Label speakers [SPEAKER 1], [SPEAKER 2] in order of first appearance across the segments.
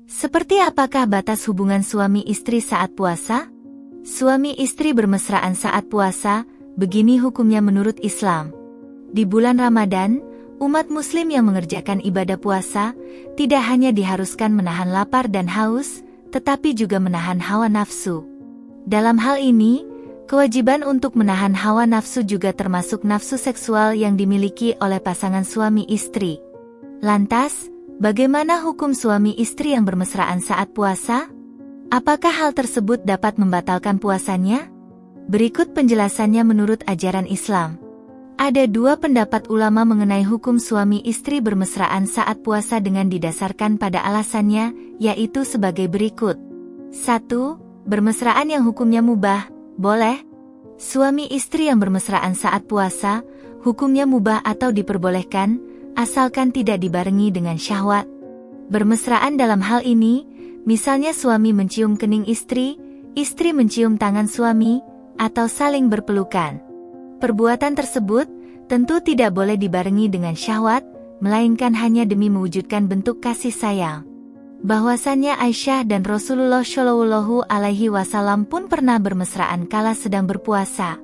[SPEAKER 1] Seperti apakah batas hubungan suami istri saat puasa? Suami istri bermesraan saat puasa, begini hukumnya menurut Islam. Di bulan Ramadan, umat muslim yang mengerjakan ibadah puasa, tidak hanya diharuskan menahan lapar dan haus, tetapi juga menahan hawa nafsu. Dalam hal ini, kewajiban untuk menahan hawa nafsu juga termasuk nafsu seksual yang dimiliki oleh pasangan suami istri. Lantas, bagaimana hukum suami istri yang bermesraan saat puasa? Apakah hal tersebut dapat membatalkan puasanya? Berikut penjelasannya menurut ajaran Islam. Ada dua pendapat ulama mengenai hukum suami istri bermesraan saat puasa dengan didasarkan pada alasannya, yaitu sebagai berikut. 1. Bermesraan yang hukumnya mubah, boleh. Suami istri yang bermesraan saat puasa, hukumnya mubah atau diperbolehkan, asalkan tidak dibarengi dengan syahwat. Bermesraan dalam hal ini, misalnya suami mencium kening istri, istri mencium tangan suami, atau saling berpelukan. Perbuatan tersebut tentu tidak boleh dibarengi dengan syahwat, melainkan hanya demi mewujudkan bentuk kasih sayang. Bahwasannya Aisyah dan Rasulullah Shallallahu Alaihi Wasallam pun pernah bermesraan kala sedang berpuasa.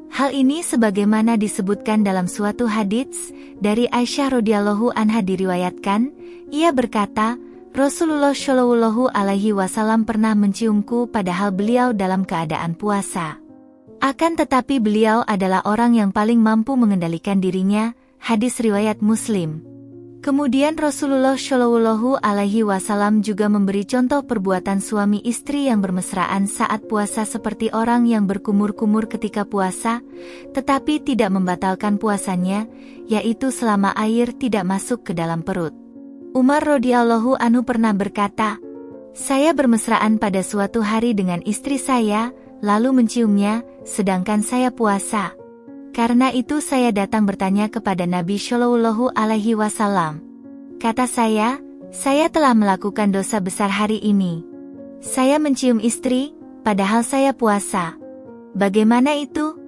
[SPEAKER 1] Hal ini sebagaimana disebutkan dalam suatu hadits dari Aisyah radhiyallahu anha diriwayatkan, ia berkata, Rasulullah Shallallahu Alaihi Wasallam pernah menciumku padahal beliau dalam keadaan puasa. Akan tetapi beliau adalah orang yang paling mampu mengendalikan dirinya, hadis riwayat Muslim. Kemudian Rasulullah Shallallahu Alaihi Wasallam juga memberi contoh perbuatan suami istri yang bermesraan saat puasa seperti orang yang berkumur-kumur ketika puasa, tetapi tidak membatalkan puasanya, yaitu selama air tidak masuk ke dalam perut. Umar radhiyallahu anhu pernah berkata, saya bermesraan pada suatu hari dengan istri saya, lalu menciumnya, sedangkan saya puasa. Karena itu saya datang bertanya kepada Nabi Shallallahu Alaihi Wasallam. Kata saya telah melakukan dosa besar hari ini. Saya mencium istri, padahal saya puasa. Bagaimana itu?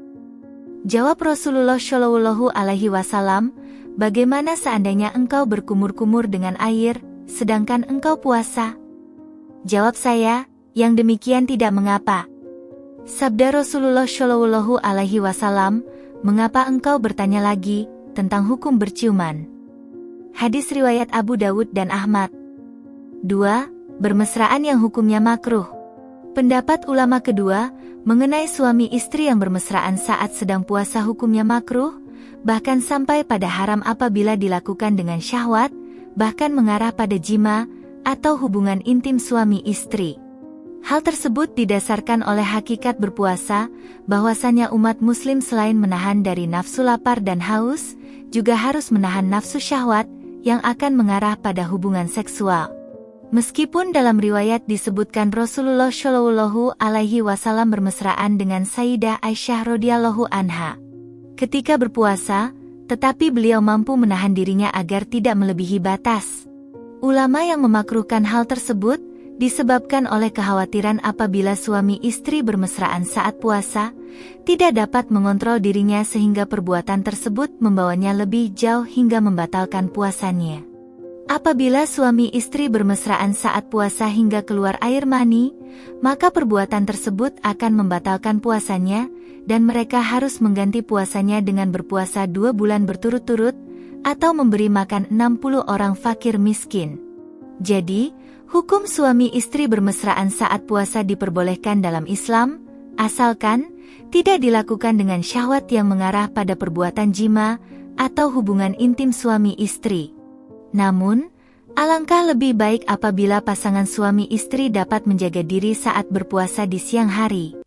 [SPEAKER 1] Jawab Rasulullah Shallallahu Alaihi Wasallam, bagaimana seandainya engkau berkumur-kumur dengan air, sedangkan engkau puasa? Jawab saya, yang demikian tidak mengapa. Sabda Rasulullah Shallallahu Alaihi Wasallam, mengapa engkau bertanya lagi tentang hukum berciuman? Hadis riwayat Abu Dawud dan Ahmad. 2. Bermesraan yang hukumnya makruh. Pendapat ulama kedua, mengenai suami istri yang bermesraan saat sedang puasa hukumnya makruh, bahkan sampai pada haram apabila dilakukan dengan syahwat, bahkan mengarah pada jima, atau hubungan intim suami istri. Hal tersebut didasarkan oleh hakikat berpuasa, bahwasannya umat muslim selain menahan dari nafsu lapar dan haus, juga harus menahan nafsu syahwat, yang akan mengarah pada hubungan seksual. Meskipun dalam riwayat disebutkan Rasulullah Shallallahu Alaihi Wasallam bermesraan dengan Sayyidah Aisyah radhiyallahu anha ketika berpuasa, tetapi beliau mampu menahan dirinya agar tidak melebihi batas. Ulama yang memakruhkan hal tersebut, disebabkan oleh kekhawatiran apabila suami istri bermesraan saat puasa, tidak dapat mengontrol dirinya sehingga perbuatan tersebut membawanya lebih jauh hingga membatalkan puasanya. Apabila suami istri bermesraan saat puasa hingga keluar air mani, maka perbuatan tersebut akan membatalkan puasanya, dan mereka harus mengganti puasanya dengan berpuasa 2 bulan berturut-turut, atau memberi makan 60 orang fakir miskin. Jadi, hukum suami istri bermesraan saat puasa diperbolehkan dalam Islam, asalkan tidak dilakukan dengan syahwat yang mengarah pada perbuatan jima atau hubungan intim suami istri. Namun, alangkah lebih baik apabila pasangan suami istri dapat menjaga diri saat berpuasa di siang hari.